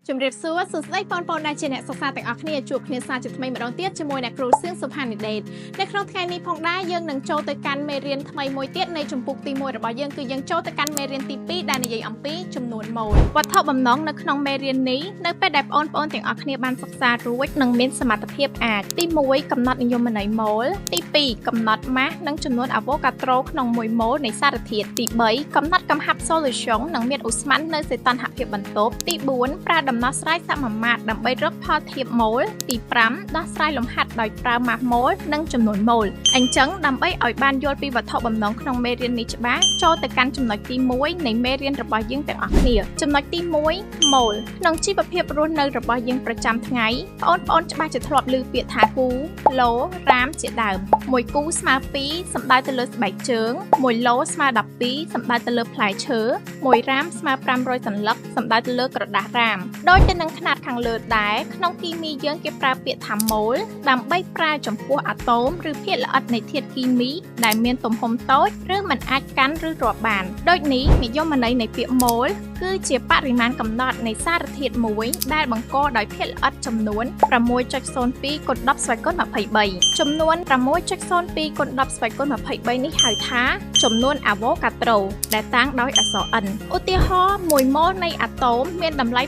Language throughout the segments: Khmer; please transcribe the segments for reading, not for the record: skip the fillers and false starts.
ជំរាបសួរសួស្តីបងប្អូនដែលជាអ្នកសិក្សាទាំងអស់គ្នាជួបគ្នាសាជាថ្មីម្ដងទៀតជាមួយអ្នកគ្រូសៀងសុផានីដេតនៅក្នុងថ្ងៃនេះផងដែរយើងនឹងចូលទៅកាន់មេរៀនថ្មីមួយទៀតនៃជំពូកទី1របស់យើងគឺយើងចូលទៅកាន់មេរៀនទី2ដែលនិយាយអំពីចំនួនម៉ូលវត្ថុបំណងនៅក្នុងមេរៀននេះនៅពេលដែលបងប្អូនទាំងអស់គ្នាបានសិក្សារួចនឹងមានសមត្ថភាពអាចទី1កំណត់និយមន័យម៉ូលទី2កំណត់ម៉ាស់និងចំនួនអាវ៉ូកាដ្រូក្នុង1ម៉ូលនៃសារធាតុទី3កំណត់កំហាប់ solution និងមានឧស្ម័ននៅសីតុណ្ហភាពបន្ទប់ទី4ប្រើដំណោះស្រាយសមមាត្រដើម្បីរកផលធៀបម៉ូលទី5ដោះស្រាយលំហាត់ដោយប្រើម៉ាស់ម៉ូលនិងចំនួនម៉ូលអញ្ចឹងដើម្បីឲ្យបានយល់ពីវត្ថុបំណងក្នុងមេរៀននេះច្បាស់ចូលទៅកាន់ចំណុចទី1នៃមេរៀនរបស់យើងទាំងអស់គ្នាចំណុចទី1ម៉ូលក្នុងជីវភាពរស់នៅរបស់យើងប្រចាំថ្ងៃបងប្អូនច្បាស់ជាធ្លាប់ឮពាក្យថាគូឡូរ៉ាមជាដើម1គូស្មើ2សំដៅទៅលើស្បែកជើង1ឡូស្មើ12សំដៅទៅលើផ្លែឈើ1រ៉ាមស្មើ500សន្លឹកសំដៅទៅលើក្រដាសរ៉ាមដោយទៅនឹងຂະຫນាតខាងលើដែរក្នុងគីមីយើងគេប្រើពាក្យថាម៉ូលដើម្បីប្រើចំពោះអាតូមឬភាគល្អិតនៃធាតុគីមីដែលមានទំហំតូចឬមិនអាចកាន់ឬរាប់បានដូចនេះនិយមន័យនៃពាក្យម៉ូលគឺជាបរិមាណកំណត់នៃសារធាតុមួយដែលបង្កដោយភាគល្អិតចំនួន 6.02 គុណ10ស្វ័យគុណ23ចំនួន 6.02 គុណ10ស្វ័យគុណ23នេះហៅថាចំនួនអាវ៉ូកាដ្រូដែលតាំងដោយអក្សរ N ឧទាហរណ៍1ម៉ូលនៃអាតូមមានតម្លៃ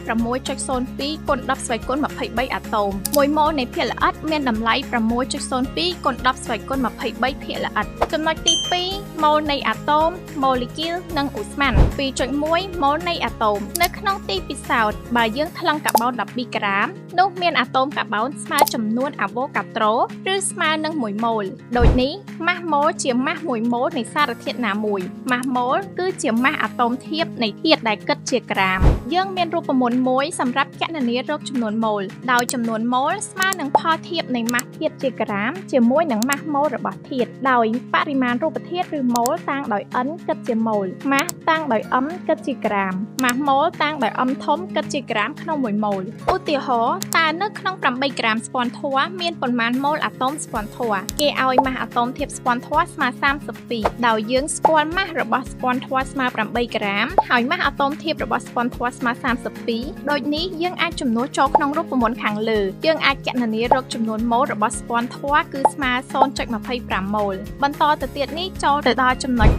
6.02 គុណ10ស្វ័យគុណ23អាតូម1ម៉ូលនៃភាគល្អិតមានតម្លៃ 6.02 គុណ10ស្វ័យគុណ23ភាគល្អិតចំណុចទី2ម៉ូលនៃអាតូម molecule និងឧស្ម័ន 2.1 ម៉ូលនៃអាតូមនៅក្នុងទីពិសោធន៍បើយើងថ្លឹងកាបូន12ក្រាមនោះមានអាតូមកាបូនស្មើចំនួនអាវ៉ូកាដ្រូឬស្មើនឹង1ម៉ូលដូចនេះម៉ាស់ម៉ូលជាម៉ាស់1ម៉ូលនៃសារធាតុណាមួយម៉ាស់ម៉ូលគឺជាម៉ាស់អាតូមធៀបនៃធាតុដែលគិតជាក្រាមយើងមានរូបមន្តមួយសម្រាប់គណនារកចំនួនម៉ូលដោយចំនួនម៉ូលស្មើនឹងផលធៀបនៃម៉ាស់ធាតុជាក្រាមជាមួយនឹងម៉ាស់ម៉ូលរបស់ធាតុដោយបរិមាណរូបធាតុឬម៉ូលតាំងដោយ N គិតជាម៉ូលម៉ាស់តាំងដោយ M គិតជាក្រាមម៉ាស់ម៉ូលតាំងដោយ M ធំគិតជាក្រាមក្នុង1ម៉ូលឧទាហរណ៍តើនៅក្នុង8ក្រាមស្ពាន់ធម៌មានប៉ុន្មានម៉ូលអាតូមស្ពាន់ធម៌គេឲ្យម៉ាស់អាតូមធៀបស្ពាន់ធម៌ស្មើ32ដោយយើងស្គាល់ម៉ាស់របស់ស្ពាន់ធម៌ស្មើ8ក្រាមហើយម៉ាស់អាតូមធៀបរបស់ស្ពាន់ធម៌ស្មើ32ដូចនេះយើងអាចចំនួនចូលក្នុងរូបមន្តខាងលើយើងអាចគណនារកចំនួនម៉ូលរបស់ស្ពាន់ធម៌គឺស្មើ 0.25 ម៉ូលបន្តទៅទៀតនេះចូលទៅដល់ចំណុច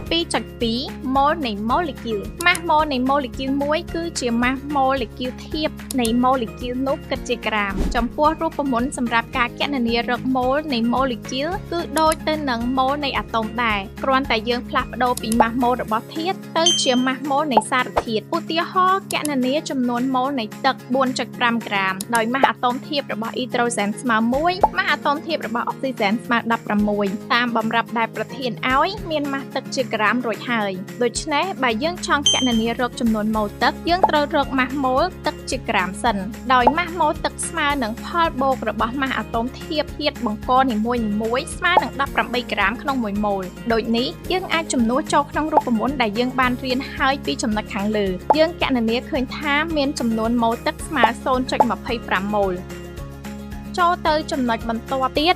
2.2 ម៉ូលនៃ molecule ម៉ាស់ម៉ូលនៃ molecule មួយគឺជាម៉ាស់ molecule ធៀបនៃ molecule នោះគិតជាក្រាមចំពោះរូបមន្តសម្រាប់ការគណនារកម៉ូលនៃ molecule គឺដូចទៅនឹងម៉ូលនៃអាតូមដែរគ្រាន់តែយើងផ្លាស់ប្ដូរពីម៉ាស់ម៉ូលរបស់ធាតុទៅជាម៉ាស់ម៉ូលនៃសារធាតុឧទាហរណ៍គណនាចំនួនម៉ូលនៃទឹក 4.5 ក្រាមដោយម៉ាស់អាតូមធៀបរបស់អ៊ីដ្រូសែនស្មើ1ម៉ាស់អាតូមធៀបរបស់អុកស៊ីសែនស្មើ16តាមបម្រាប់ដែលប្រធានឲ្យមានម៉ាស់ទឹកជាក្រាមរួចហើយដូច្នេះបើយើងចង់គណនារកចំនួនម៉ូលទឹកយើងត្រូវរកម៉ាស់ម៉ូលទឹកជាក្រាមសិនដោយម៉ាស់ម៉ូលទឹកស្មើនឹងផលបូករបស់ម៉ាស់អាតូមធៀបធាតុបង្កនីមួយៗស្មើនឹង18ក្រាមក្នុង1ម៉ូលដូចនេះយើងអាចចំនួនចូលក្នុងរូបមន្តដែលយើងបានរៀនហើយពីចំណុចខាងលើយើងគណនាឃើញថាមានចំនួនម៉ូលទឹកស្មើ 0.25 ម៉ូលចូលទៅចំណុចបន្ទាប់ទៀត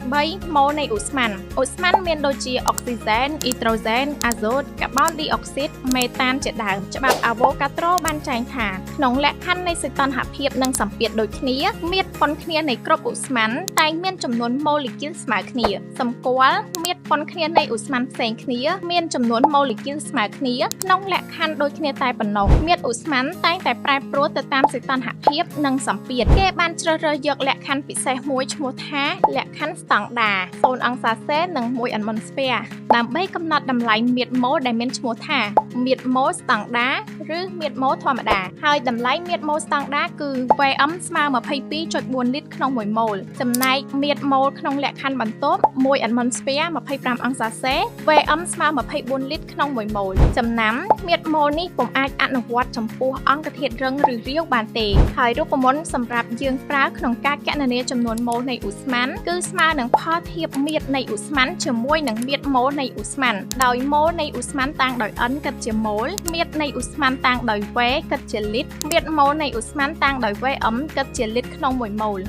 2.3 ម៉ូលនៃឧស្ម័នឧស្ម័នមានដូចជាអុកស៊ីសែនអ៊ីដ្រូសែនអាសូតកាបូនឌីអុកស៊ីតមេតានជាដើមច្បាប់អាវ៉ូកាដ្រូបានចែងថាក្នុងលក្ខខណ្ឌនៃសីតុណ្ហភាពនិងសម្ពាធដូចគ្នាមាត្រប៉ុនគ្នានៃគ្រប់ឧស្ម័នតែងមានចំនួន molecule ស្មើគ្នាសម្គាល់មាត្រប៉ុនគ្នានៃឧស្ម័នផ្សេងគ្នាមានចំនួន molecule ស្មើគ្នាក្នុងលក្ខខណ្ឌដូចគ្នាតែប៉ុណ្ណោះមាត្រឧស្ម័នតែងតែប្រែប្រួលទៅតាមសីតុណ្ហភាពនិងសម្ពាធគេបានជ្រើសរើសយកលក្ខខណ្ឌពិសេសមួយឈ្មោះថាលក្ខខណ្ឌស្តង់ដា0អង្សាសេនិង1 atmosphere ដើម្បីកំណត់តម្លៃមាត្រម៉ូលដែលមានឈ្មោះថាមាត្រម៉ូលស្តង់ដាឬមាត្រម៉ូលធម្មតាហើយតម្លៃមាត្រម៉ូលស្តង់ដាគឺ Vm ស្មើ 22.4 លីត្រក្នុង1ម៉ូលចំណែកមាត្រម៉ូលក្នុងលក្ខខណ្ឌបន្ទាប់1 atmosphere 25អង្សាសេ Vm ស្មើ24លីត្រក្នុង1ម៉ូលចំណាំមាត្រម៉ូលនេះពុំអាចអនុវត្តចំពោះអង្គធាតុរឹងឬរាវបានទេហើយរូបមន្តសម្រាប់យើងប្រើក្នុងការគណនាចំនួនម៉ូលនៃឧស្ម័នគឺស្មើនឹងផលធៀបមាត្រនៃឧស្ម័នជាមួយនឹងមាត្រម៉ូលនៃឧស្ម័នដោយម៉ូលនៃឧស្ម័នតាំងដោយ N គិតជាម៉ូលមាត្រនៃឧស្ម័នតាំងដោយ V គិតជាលីត្រមាត្រម៉ូលនៃឧស្ម័នតាំងដោយ Vm គិតជាលីត្រក្នុង1ម៉ូល